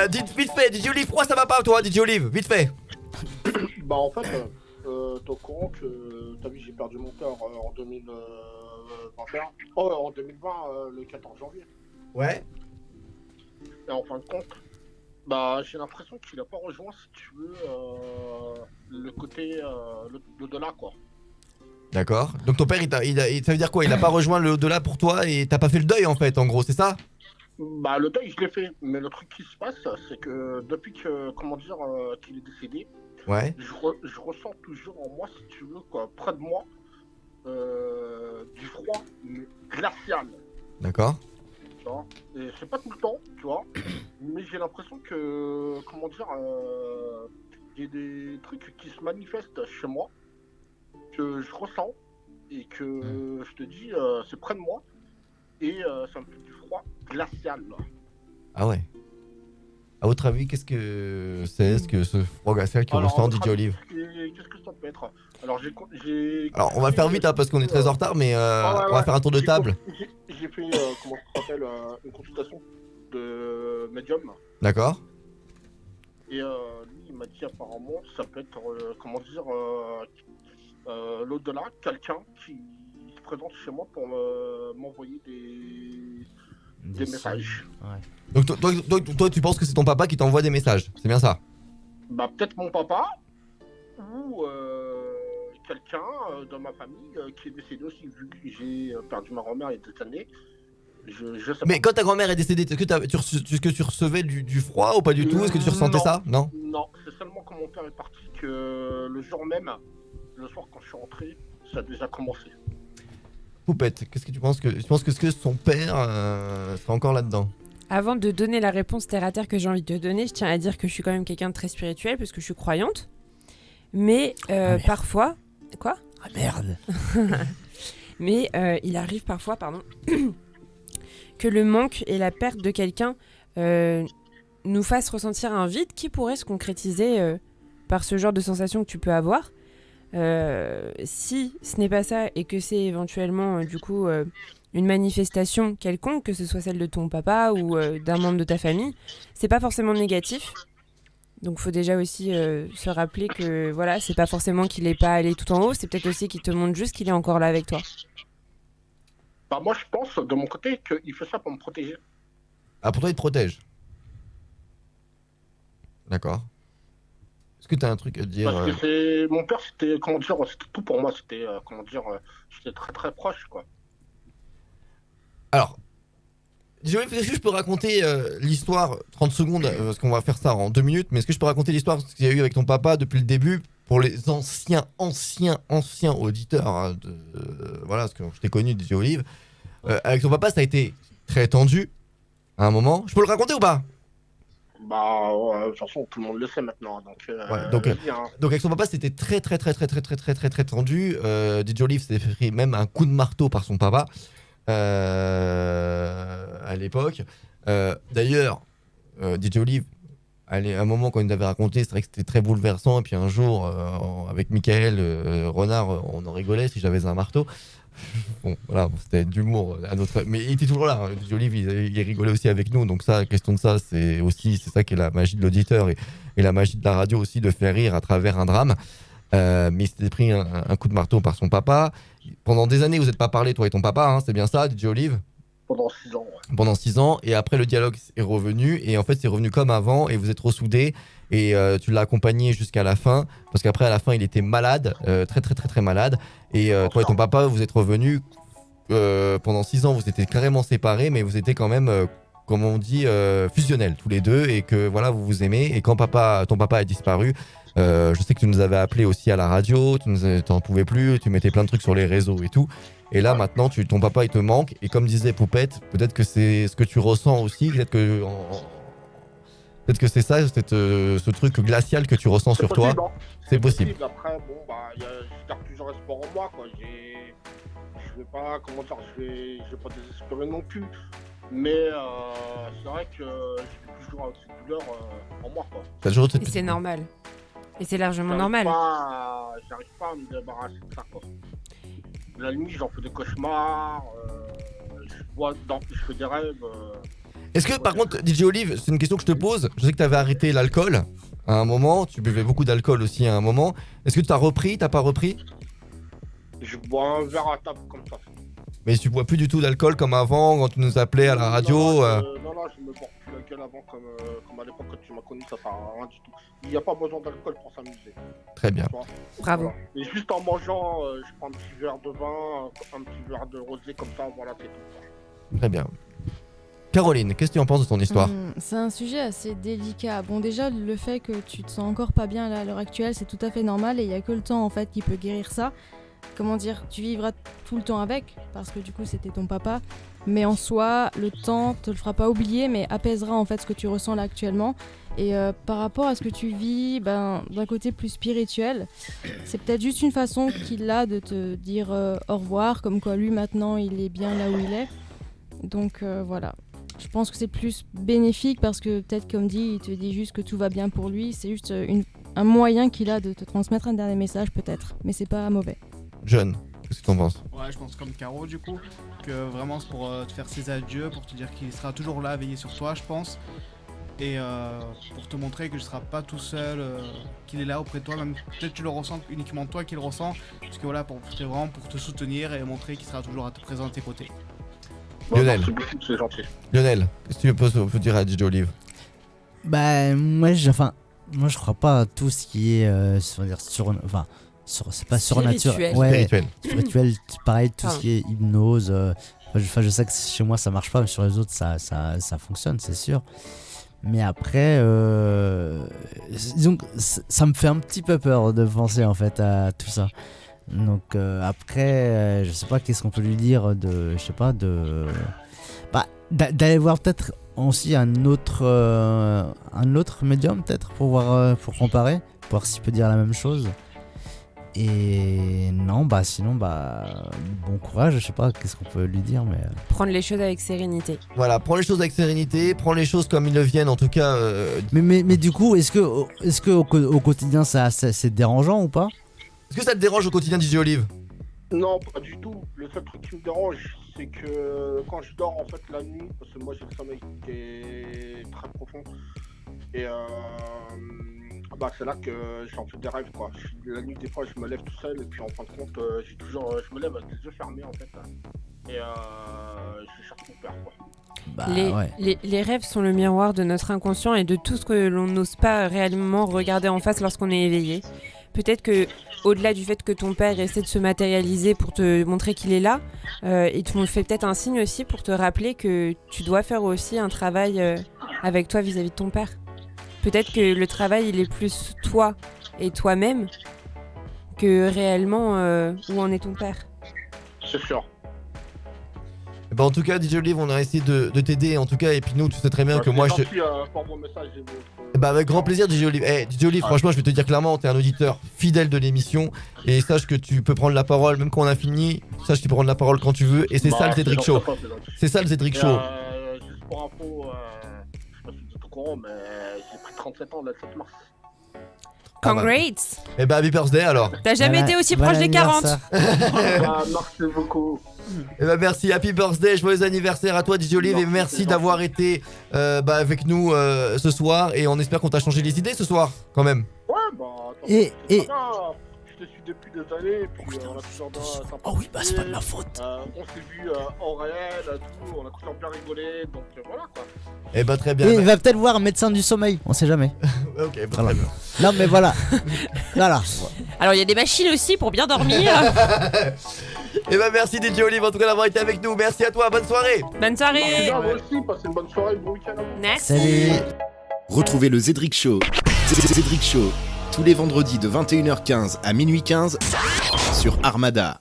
Dites vite fait, DJ Olive, pourquoi ça va pas toi, DJ Olive? Vite fait. Bah en fait, t'es au courant que t'as vu j'ai perdu mon père en 2021. Oh, en 2020, le 14 janvier. Ouais. Et en fin de compte, bah j'ai l'impression qu'il a pas rejoint, si tu veux, le côté, l'au-delà quoi. D'accord. Donc ton père, ça veut dire quoi? Il a pas rejoint le au-delà pour toi et t'as pas fait le deuil en fait, en gros, c'est ça? Bah le deuil je l'ai fait, mais le truc qui se passe, c'est que depuis que, comment dire, qu'il est décédé, Ouais. je ressens toujours en moi, si tu veux, quoi, près de moi, du froid, mais glacial. D'accord. Tu vois. Et c'est pas tout le temps, tu vois, mais j'ai l'impression que, comment dire, il y a des trucs qui se manifestent chez moi, que je ressens, et que je te dis, c'est près de moi, et ça me fait du froid glacial, là. Ah ouais. À votre avis, qu'est-ce que c'est ce que ce froid glacial que Alors, à ressent votre DJ avis, Olive? qu'est-ce que ça peut être? Alors, Alors on va le faire vite hein, parce qu'on est très en retard, mais ah on va ouais, faire un tour de table. j'ai fait, comment ça s'appelle, une consultation de médium. D'accord. Et lui, il m'a dit apparemment, ça peut être, comment dire, l'au-delà, quelqu'un qui se présente chez moi pour m'envoyer des messages. Ouais. Donc toi, tu penses que c'est ton papa qui t'envoie des messages, c'est bien ça? Bah, peut-être mon papa, ou quelqu'un de ma famille qui est décédé aussi, vu que j'ai perdu ma grand-mère il y a des années. Je sais Mais pas. quand ta grand-mère est décédée, est-ce que tu recevais du froid ou pas du tout? Est-ce que tu ressentais Non, ça? Non. non, c'est seulement quand mon père est parti que le jour même, le soir quand je suis rentré, ça a déjà commencé. Poupette, qu'est-ce que tu penses est-ce que son père serait encore là-dedans? Avant de donner la réponse terre à terre que j'ai envie de te donner, je tiens à dire que je suis quand même quelqu'un de très spirituel parce que je suis croyante. Mais parfois... Quoi? Ah merde. Mais il arrive parfois, pardon, que le manque et la perte de quelqu'un nous fassent ressentir un vide qui pourrait se concrétiser par ce genre de sensation que tu peux avoir. Si ce n'est pas ça et que c'est éventuellement du coup une manifestation quelconque, que ce soit celle de ton papa ou d'un membre de ta famille, c'est pas forcément négatif. Donc faut déjà aussi se rappeler que voilà, c'est pas forcément qu'il est pas allé tout en haut, c'est peut-être aussi qu'il te montre juste qu'il est encore là avec toi. Bah, moi, je pense de mon côté qu'il fait ça pour me protéger. Ah, pour toi, il te protège. D'accord. Est-ce que t'as un truc à dire Parce que c'est mon père, c'était, comment dire, c'était tout pour moi. C'était, comment dire, j'étais très très proche, quoi. Alors, est-ce que je peux raconter l'histoire 30 secondes, parce qu'on va faire ça en 2 minutes, mais est-ce que je peux raconter l'histoire qu'il y a eu avec ton papa depuis le début pour les anciens auditeurs hein, voilà, parce que je t'ai connu, DJ Olive. Avec ton papa, ça a été très tendu à un moment. Je peux le raconter ou pas? Bah, ouais, de toute façon, tout le monde le sait maintenant. Donc, Ouais, donc, vas-y, hein. donc avec son papa, c'était très tendu. DJ Olive s'est fait même un coup de marteau par son papa à l'époque. D'ailleurs, DJ Olive, à un moment quand il nous avait raconté, c'est vrai que c'était très bouleversant. Et puis un jour, avec Michael Renard, on en rigolait si j'avais un marteau. Bon, voilà, c'était d'humour à notre. Mais il était toujours là. Hein. DJ Olive, il rigolait aussi avec nous. Donc ça, la question de ça, c'est ça qui est la magie de l'auditeur et la magie de la radio aussi, de faire rire à travers un drame. Mais il s'était pris un coup de marteau par son papa. Pendant des années, vous n'êtes pas parlé, toi et ton papa, hein, c'est bien ça, DJ Olive? Pendant 6 ans, ouais. Pendant 6 ans, et après le dialogue est revenu, et en fait c'est revenu comme avant, et vous êtes ressoudés, et tu l'as accompagné jusqu'à la fin, parce qu'après à la fin il était malade, très malade, et toi et ton papa vous êtes revenus, pendant 6 ans vous étiez carrément séparés, mais vous étiez quand même, comme on dit, fusionnels tous les deux, et que voilà vous vous aimez, et quand ton papa a disparu, je sais que tu nous avais appelé aussi à la radio, t'en pouvais plus, tu mettais plein de trucs sur les réseaux et tout. Et là maintenant, ton papa il te manque. Et comme disait Poupette, peut-être que c'est ce que tu ressens aussi. Peut-être que c'est ça, ce truc glacial que tu ressens sur possible, toi. hein. C'est possible. Après, bon, bah, je garde toujours espoir en moi, quoi. Je vais pas, comment dire, je vais pas désespérer non plus. Mais c'est vrai que je suis toujours avec cette douleur en moi, quoi. T'as toujours cette Et c'est petite- normal. Et c'est largement J'arrive normal. J'arrive pas à me débarrasser de ça, quoi. La nuit, j'en fais des cauchemars, je fais des rêves. Est-ce que par contre, DJ Olive, c'est une question que je te pose. Je sais que tu avais arrêté l'alcool à un moment. Tu buvais beaucoup d'alcool aussi à un moment. Est-ce que tu as repris? T'as pas repris? Je bois un verre à table comme ça. Mais tu bois plus du tout d'alcool comme avant quand tu nous appelais à la radio. Non, je me porte plus la gueule avant comme à l'époque quand tu m'as connu, ça sert à rien du tout. Il n'y a pas besoin d'alcool pour s'amuser. Très bien. Bravo. Voilà. Et juste en mangeant, je prends un petit verre de vin, un petit verre de rosé comme ça, voilà, c'est tout. Très bien. Caroline, qu'est-ce que tu en penses de ton histoire? C'est un sujet assez délicat. Bon, déjà, le fait que tu te sens encore pas bien là, à l'heure actuelle, c'est tout à fait normal et il n'y a que le temps en fait qui peut guérir ça. Comment dire, tu vivras tout le temps avec, parce que du coup c'était ton papa, mais en soi, le temps te le fera pas oublier, mais apaisera en fait ce que tu ressens là actuellement. Et par rapport à ce que tu vis, d'un côté plus spirituel, c'est peut-être juste une façon qu'il a de te dire au revoir, comme quoi lui maintenant il est bien là où il est. Donc voilà. Je pense que c'est plus bénéfique parce que peut-être comme dit, il te dit juste que tout va bien pour lui, c'est juste un moyen qu'il a de te transmettre un dernier message peut-être, mais c'est pas mauvais. John, qu'est-ce que tu en penses? Ouais, je pense comme Caro du coup, que vraiment c'est pour te faire ses adieux, pour te dire qu'il sera toujours là à veiller sur toi, je pense. Et pour te montrer que tu ne seras pas tout seul, qu'il est là auprès de toi, même peut-être tu le ressens uniquement toi qui le ressens, parce que voilà, c'est vraiment pour te soutenir et montrer qu'il sera toujours présent à tes côtés. Lionel. C'est gentil. Lionel, qu'est-ce que tu peux dire à DJ Olive? Bah moi je crois pas à tout ce qui est c'est pas surnaturel. Spirituel, pareil, tout ce qui est hypnose. Je sais que chez moi ça marche pas, mais sur les autres ça fonctionne, c'est sûr. Mais après, disons que ça me fait un petit peu peur de penser en fait à tout ça. Donc après, je sais pas qu'est-ce qu'on peut lui dire d'aller voir peut-être aussi un autre médium peut-être pour comparer, pour voir s'il peut dire la même chose. Et non, sinon, bon courage, je sais pas, qu'est-ce qu'on peut lui dire, mais... Prendre les choses avec sérénité. Voilà, prends les choses avec sérénité, prends les choses comme ils le viennent, en tout cas... Mais du coup, est-ce que au quotidien, c'est dérangeant ou pas? Est-ce que ça te dérange au quotidien, DJ Olive? Non, pas du tout. Le seul truc qui me dérange, c'est que quand je dors, en fait, la nuit, parce que moi, j'ai le sommeil qui est très profond, et c'est là que j'en fais des rêves, quoi. La nuit, des fois, je me lève tout seul, et puis en fin de compte, je me lève avec les yeux fermés, en fait, et je cherche mon père, quoi. Les rêves sont le miroir de notre inconscient et de tout ce que l'on n'ose pas réellement regarder en face lorsqu'on est éveillé. Peut-être que, au-delà du fait que ton père essaie de se matérialiser pour te montrer qu'il est là, il te fait peut-être un signe aussi pour te rappeler que tu dois faire aussi un travail avec toi vis-à-vis de ton père. Peut-être que le travail, il est plus toi et toi-même que réellement où en est ton père. C'est sûr. En tout cas, DJ Olive, on a essayé de t'aider, en tout cas, et puis nous, tu sais très bien que moi, merci pour vos messages et votre... avec grand plaisir, DJ Olive. DJ Olive, franchement, je vais te dire clairement, t'es un auditeur fidèle de l'émission, et sache que tu peux prendre la parole, même quand on a fini, sache que tu peux prendre la parole quand tu veux, et c'est ça le Cédric Show. C'est ça le Cédric Show. Juste pour info, je sais pas si vous êtes au courant, mais j'ai pris 37 ans le 7 mars. Congrats! Happy birthday alors. T'as jamais été aussi proche des 40. Merci beaucoup. Merci, happy birthday, joyeux anniversaire à toi DJ Olive, et merci d'avoir été avec nous ce soir, et on espère qu'on t'a changé les idées ce soir quand même. Ouais, et je te suis depuis des années, et puis on a toujours bien sympa. Oh oui, c'est pas de ma faute. On s'est vu en réel, tout, on a toujours bien rigolé, donc voilà quoi. Très bien. Et il va peut-être voir un médecin du sommeil, on sait jamais. Ok, voilà. Très bien. Non mais voilà. Alors il y a des machines aussi pour bien dormir. Merci DJ Olive en tout cas d'avoir été avec nous, merci à toi, bonne soirée. Bonne soirée. Merci à vous aussi, passez une bonne soirée, bon week-end à vous. Merci. Salut. Retrouvez le Cédric Show. Cédric Show, tous les vendredis de 21h15 à minuit 15 sur Armada.